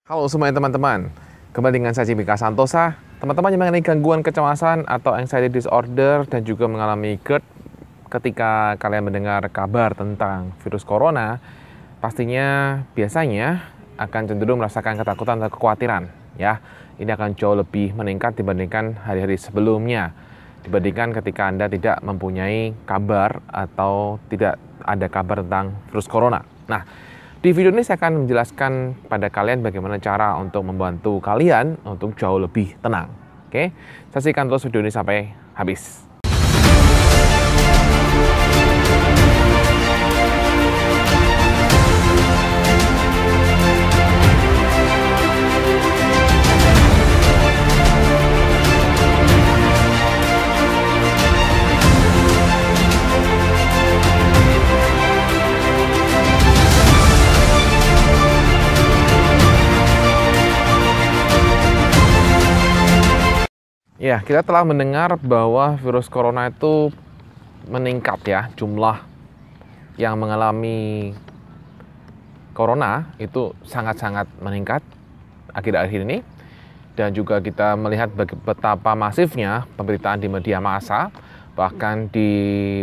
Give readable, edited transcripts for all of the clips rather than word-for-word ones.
Halo semuanya teman-teman, kembali dengan saya Jimika Santosa. Teman-teman yang mengalami gangguan kecemasan atau anxiety disorder dan juga mengalami GERD ketika kalian mendengar kabar tentang virus corona, pastinya biasanya akan cenderung merasakan ketakutan atau kekhawatiran. Ya, ini akan jauh lebih meningkat dibandingkan hari-hari sebelumnya, dibandingkan ketika Anda tidak mempunyai kabar atau tidak ada kabar tentang virus corona. Nah, di video ini saya akan menjelaskan pada kalian bagaimana cara untuk membantu kalian untuk jauh lebih tenang. Oke, saksikan terus video ini sampai habis. Ya, kita telah mendengar bahwa virus corona itu meningkat ya, jumlah yang mengalami corona itu sangat-sangat meningkat akhir-akhir ini. Dan juga kita melihat betapa masifnya pemberitaan di media massa, bahkan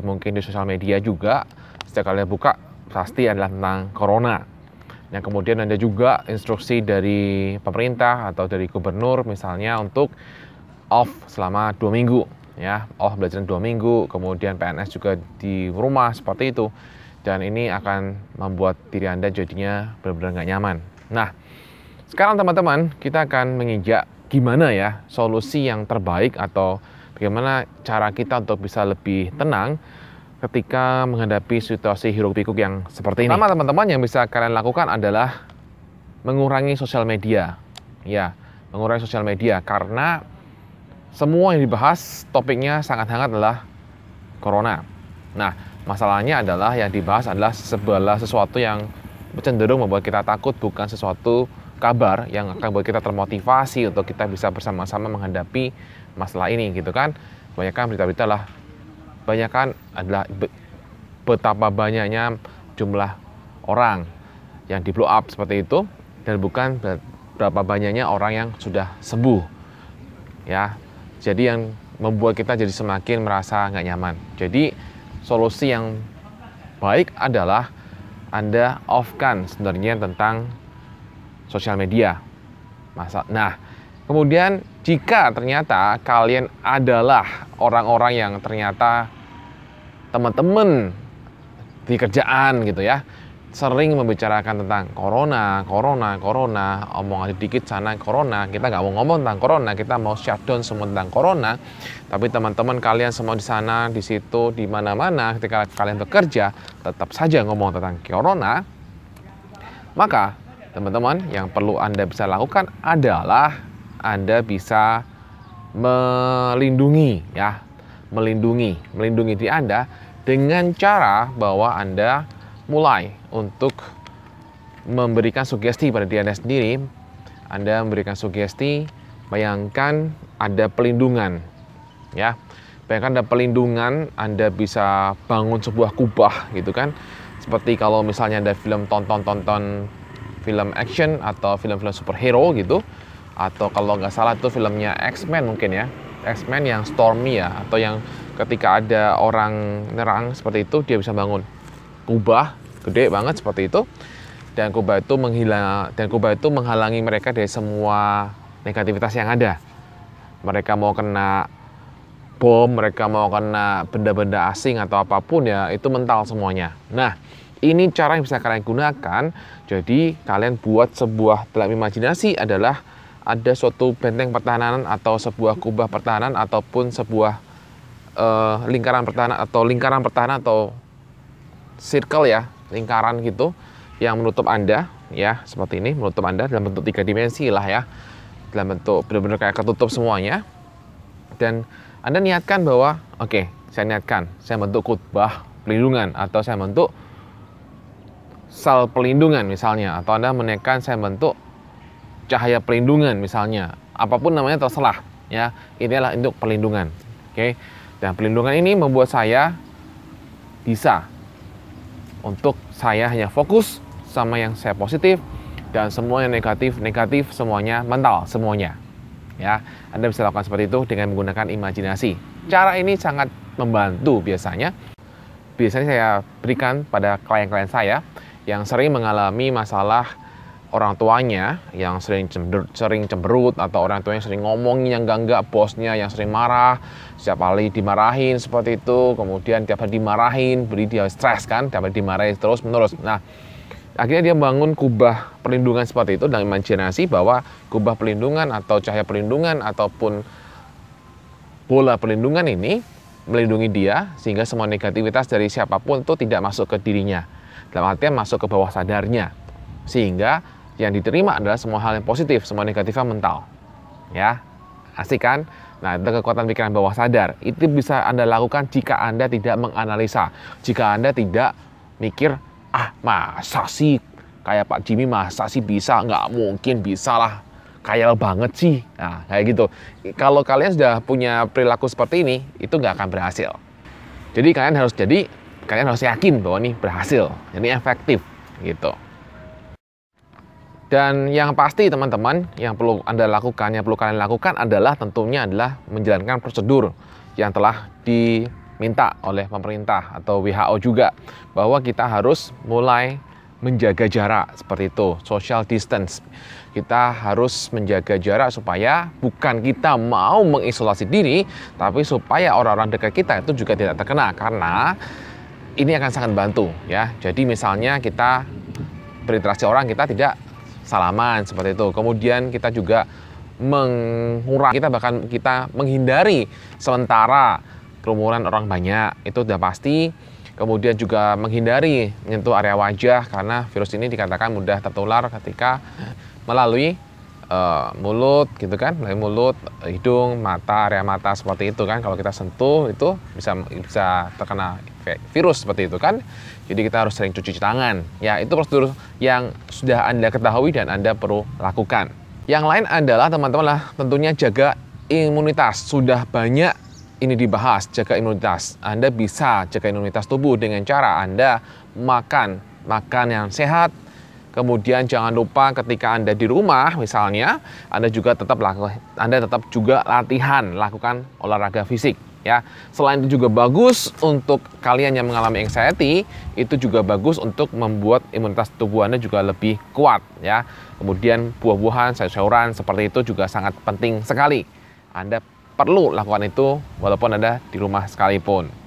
mungkin di sosial media juga, setiap kalian buka pasti adalah tentang corona. Yang kemudian ada juga instruksi dari pemerintah atau dari gubernur misalnya untuk off selama 2 minggu ya, off belajar 2 minggu, kemudian PNS juga di rumah seperti itu, dan ini akan membuat diri Anda jadinya benar-benar nggak nyaman. Nah, sekarang teman-teman kita akan menginjak gimana ya solusi yang terbaik atau bagaimana cara kita untuk bisa lebih tenang ketika menghadapi situasi hiruk-pikuk yang seperti ini. Pertama teman-teman yang bisa kalian lakukan adalah mengurangi sosial media ya, mengurangi sosial media karena semua yang dibahas topiknya sangat hangat adalah corona. Nah, masalahnya adalah yang dibahas adalah sesuatu yang cenderung membuat kita takut, bukan sesuatu kabar yang akan membuat kita termotivasi untuk kita bisa bersama-sama menghadapi masalah ini gitu kan. Kebanyakan berita-berita adalah betapa banyaknya jumlah orang yang di blow up seperti itu, dan bukan berapa banyaknya orang yang sudah sembuh ya. Jadi yang membuat kita jadi semakin merasa nggak nyaman. Jadi solusi yang baik adalah Anda off-kan sebenarnya tentang sosial media. Nah, kemudian jika ternyata kalian adalah orang-orang yang ternyata teman-teman di kerjaan gitu ya, sering membicarakan tentang corona, omongan sedikit sana corona, kita nggak mau ngomong tentang corona, kita mau shutdown semua tentang corona, tapi teman-teman kalian semua di sana, di situ, di mana-mana, ketika kalian bekerja, tetap saja ngomong tentang corona, maka teman-teman yang perlu Anda bisa lakukan adalah Anda bisa melindungi diri Anda dengan cara bahwa Anda mulai untuk memberikan sugesti pada diri Anda sendiri. Anda memberikan sugesti, bayangkan ada pelindungan ya. Bayangkan ada pelindungan, Anda bisa bangun sebuah kubah gitu kan. Seperti kalau misalnya ada tonton film action atau film-film superhero gitu. Atau kalau nggak salah itu filmnya X-Men mungkin ya. X-Men yang Stormy ya, atau yang ketika ada orang nyerang seperti itu dia bisa bangun kubah gede banget seperti itu, dan kubah itu menghalangi mereka dari semua negativitas yang ada. Mereka mau kena bom, mereka mau kena benda-benda asing atau apapun ya, itu mental semuanya. Nah, ini cara yang bisa kalian gunakan. Jadi kalian buat sebuah, dalam imajinasi adalah ada suatu benteng pertahanan atau sebuah kubah pertahanan ataupun sebuah lingkaran pertahanan atau circle ya, lingkaran gitu yang menutup Anda ya, seperti ini, menutup Anda dalam bentuk 3 dimensi lah ya, dalam bentuk benar-benar kayak ketutup semuanya. Dan Anda niatkan bahwa oke, saya bentuk kubah pelindungan, atau saya bentuk sel pelindungan misalnya, atau Anda menekan saya bentuk cahaya pelindungan misalnya, apapun namanya terserah ya, inilah untuk pelindungan. Oke. Dan pelindungan ini membuat saya bisa untuk saya hanya fokus sama yang saya positif, Dan semua yang negatif semuanya mental semuanya. Ya, Anda bisa lakukan seperti itu dengan menggunakan imajinasi. Cara ini sangat membantu biasanya. Biasanya saya berikan pada klien-klien saya yang sering mengalami masalah orang tuanya yang sering cemberut, atau orang tuanya sering ngomongin yang enggak, bosnya yang sering marah, setiap kali dimarahin seperti itu, kemudian tiap hari dimarahin, beri dia stres kan, tiap hari dimarahin terus menerus. Nah, akhirnya dia bangun kubah perlindungan seperti itu dengan imajinasi bahwa kubah perlindungan atau cahaya perlindungan ataupun bola perlindungan ini melindungi dia sehingga semua negativitas dari siapapun itu tidak masuk ke dirinya. Dalam artian masuk ke bawah sadarnya. Sehingga yang diterima adalah semua hal yang positif, semua negatifnya mental. Ya, asik kan? Nah, itu kekuatan pikiran bawah sadar. Itu bisa Anda lakukan jika Anda tidak menganalisa. Jika Anda tidak mikir, masa sih kayak Pak Jimmy, masa sih bisa? Nggak mungkin bisa lah, kayal banget sih. Nah, kayak gitu. Kalau kalian sudah punya perilaku seperti ini, itu nggak akan berhasil. Jadi kalian harus yakin bahwa ini berhasil, ini efektif gitu. Dan yang pasti teman-teman, yang perlu Anda lakukan, yang perlu kalian lakukan adalah tentunya adalah menjalankan prosedur yang telah diminta oleh pemerintah atau WHO juga, bahwa kita harus mulai menjaga jarak seperti itu, social distance. Kita harus menjaga jarak supaya bukan kita mau mengisolasi diri, tapi supaya orang-orang dekat kita itu juga tidak terkena, karena ini akan sangat bantu ya. Jadi misalnya kita berinteraksi orang, kita tidak salaman seperti itu. Kemudian kita juga kita menghindari sementara kerumunan orang banyak, itu sudah pasti. Kemudian juga menghindari menyentuh area wajah, karena virus ini dikatakan mudah tertular ketika melalui mulut gitu kan, melalui mulut, hidung, mata, area mata seperti itu kan. Kalau kita sentuh itu bisa terkena virus seperti itu kan. Jadi kita harus sering cuci tangan. Ya, itu prosedur yang sudah Anda ketahui dan Anda perlu lakukan. Yang lain adalah teman-teman lah tentunya jaga imunitas. Sudah banyak ini dibahas, jaga imunitas. Anda bisa jaga imunitas tubuh dengan cara Anda makan yang sehat. Kemudian jangan lupa ketika Anda di rumah misalnya, Anda tetap juga latihan, lakukan olahraga fisik. Ya, selain itu juga bagus untuk kalian yang mengalami anxiety, itu juga bagus untuk membuat imunitas tubuh Anda juga lebih kuat ya. Kemudian buah-buahan, sayur-sayuran seperti itu juga sangat penting sekali. Anda perlu lakukan itu walaupun Anda di rumah sekalipun.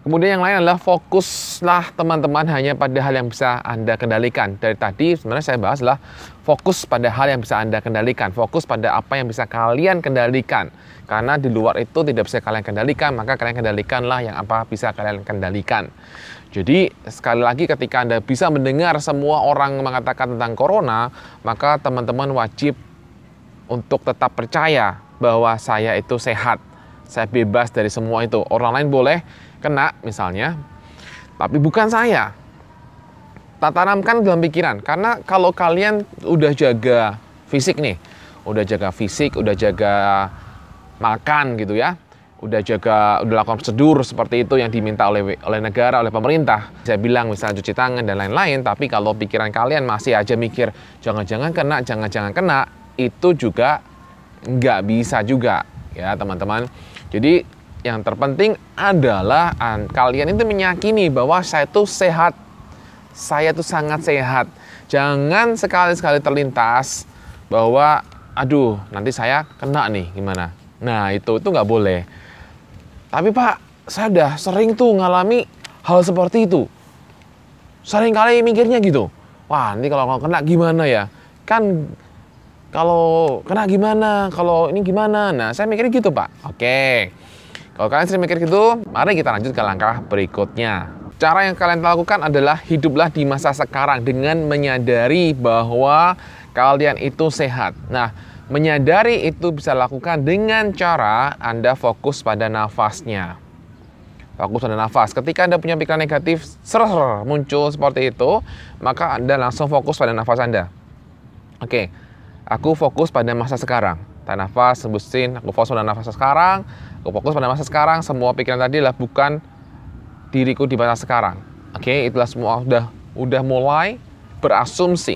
Kemudian yang lain adalah fokuslah teman-teman hanya pada hal yang bisa Anda kendalikan. Dari tadi sebenarnya saya bahas adalah fokus pada hal yang bisa Anda kendalikan. Fokus pada apa yang bisa kalian kendalikan. Karena di luar itu tidak bisa kalian kendalikan, maka kalian kendalikanlah yang apa bisa kalian kendalikan. Jadi sekali lagi ketika Anda bisa mendengar semua orang mengatakan tentang corona, maka teman-teman wajib untuk tetap percaya bahwa saya itu sehat. Saya bebas dari semua itu. Orang lain boleh kena misalnya, tapi bukan saya. Tanamkan dalam pikiran, karena kalau kalian udah jaga fisik nih, udah jaga makan gitu ya, udah lakukan prosedur seperti itu yang diminta oleh negara, oleh pemerintah. Saya bilang misalnya cuci tangan dan lain-lain, tapi kalau pikiran kalian masih aja mikir jangan-jangan kena, itu juga nggak bisa juga ya teman-teman. Jadi yang terpenting adalah kalian itu meyakini bahwa saya itu sehat. Saya itu sangat sehat. Jangan sekali-sekali terlintas bahwa aduh nanti saya kena nih gimana. Nah itu nggak boleh. Tapi Pak, saya udah sering tuh ngalami hal seperti itu. Sering kali mikirnya gitu. Wah nanti kalau kena gimana ya. Kan kalau kena gimana, kalau ini gimana. Nah saya mikirnya gitu Pak. Oke. Kalau kalian sering mikir gitu, mari kita lanjut ke langkah berikutnya. Cara yang kalian lakukan adalah hiduplah di masa sekarang dengan menyadari bahwa kalian itu sehat. Nah, menyadari itu bisa lakukan dengan cara Anda fokus pada nafasnya. Fokus pada nafas. Ketika Anda punya pikiran negatif, muncul seperti itu, maka Anda langsung fokus pada nafas Anda. Oke, aku fokus pada masa sekarang. Tahan nafas, hembusin, aku fokus pada nafas sekarang. Aku fokus pada masa sekarang, semua pikiran tadi adalah bukan diriku di masa sekarang. Oke, itulah semua udah mulai berasumsi.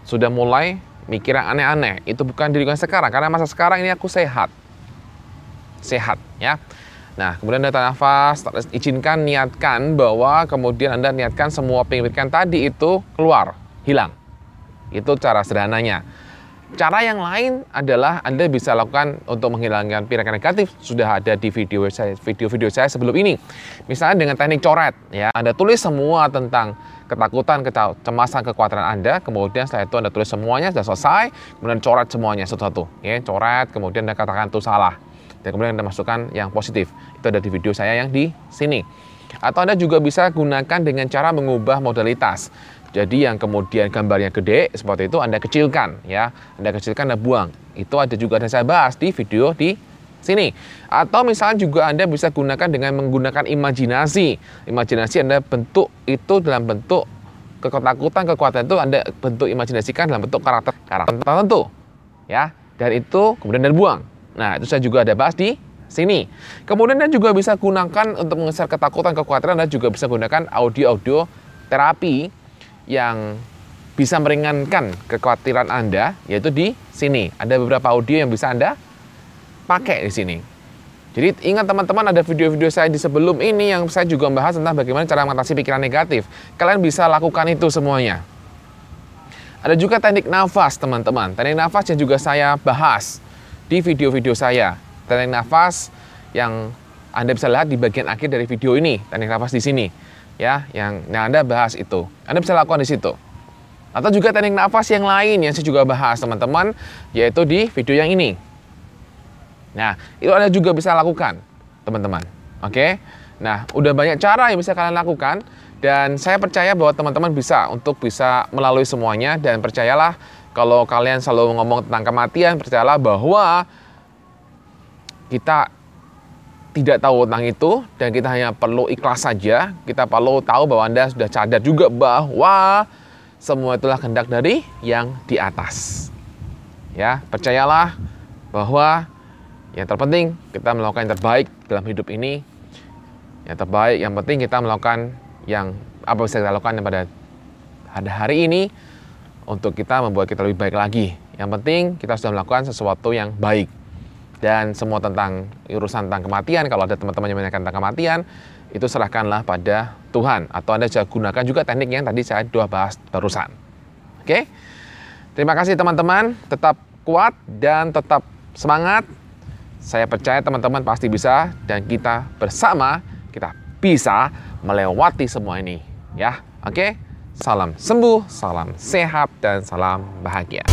sudah mulai mikir yang aneh-aneh. Itu bukan diriku yang sekarang, karena masa sekarang ini aku sehat. Sehat, ya. Nah, kemudian Anda tarik nafas, izinkan, niatkan bahwa kemudian Anda niatkan semua pikiran tadi itu keluar, hilang. Itu cara sederhananya. Cara yang lain adalah Anda bisa lakukan untuk menghilangkan pikiran negatif. Sudah ada di video saya sebelum ini. Misalnya dengan teknik coret, ya. Anda tulis semua tentang ketakutan, kecemasan, kekhawatiran Anda. Kemudian setelah itu Anda tulis semuanya, sudah selesai. Kemudian coret semuanya satu-satu. Ya, coret, kemudian Anda katakan itu salah. Dan kemudian Anda masukkan yang positif. Itu ada di video saya yang di sini. Atau Anda juga bisa gunakan dengan cara mengubah modalitas. Jadi yang kemudian gambarnya gede seperti itu Anda kecilkan, ya. Anda kecilkan, Anda buang. Itu ada juga yang saya bahas di video di sini. Atau misalnya juga Anda bisa gunakan dengan menggunakan imajinasi. Imajinasi Anda bentuk itu dalam bentuk ketakutan, kekhawatiran itu Anda bentuk imajinasikan dalam bentuk karakter tertentu, ya. Dan itu kemudian Anda buang. Nah, itu saya juga ada bahas di sini. Kemudian Anda juga bisa gunakan untuk mengeser ketakutan, kekhawatiran. Anda juga bisa gunakan audio-audio terapi yang bisa meringankan kekhawatiran Anda, yaitu di sini. Ada beberapa audio yang bisa Anda pakai di sini. Jadi ingat teman-teman, ada video-video saya di sebelum ini yang saya juga membahas tentang bagaimana cara mengatasi pikiran negatif. Kalian bisa lakukan itu semuanya. Ada juga teknik nafas, teman-teman. Teknik nafas yang juga saya bahas di video-video saya. Teknik nafas yang Anda bisa lihat di bagian akhir dari video ini. Teknik nafas di sini, ya, yang Anda bahas itu. Anda bisa lakukan di situ. Atau juga teknik nafas yang lain yang saya juga bahas, teman-teman, yaitu di video yang ini. Nah, itu Anda juga bisa lakukan, teman-teman. Oke? Nah, udah banyak cara yang bisa kalian lakukan. Dan saya percaya bahwa teman-teman bisa melalui semuanya. Dan percayalah, kalau kalian selalu ngomong tentang kematian, percayalah bahwa kita tidak tahu tentang itu dan kita hanya perlu ikhlas saja. Kita perlu tahu bahwa Anda sudah sadar juga bahwa semua itulah kehendak dari yang di atas. Ya, percayalah bahwa yang terpenting kita melakukan yang terbaik dalam hidup ini. Yang terbaik, yang penting kita melakukan yang apa bisa kita lakukan pada hari ini untuk kita membuat kita lebih baik lagi. Yang penting kita sudah melakukan sesuatu yang baik. Dan semua tentang urusan tentang kematian, kalau ada teman-teman yang menanyakan tentang kematian, itu serahkanlah pada Tuhan. Atau Anda bisa gunakan juga teknik yang tadi saya sudah bahas barusan. Oke? Terima kasih teman-teman. Tetap kuat dan tetap semangat. Saya percaya teman-teman pasti bisa. Dan kita bersama, kita bisa melewati semua ini. Ya, oke? Salam sembuh, salam sehat, dan salam bahagia.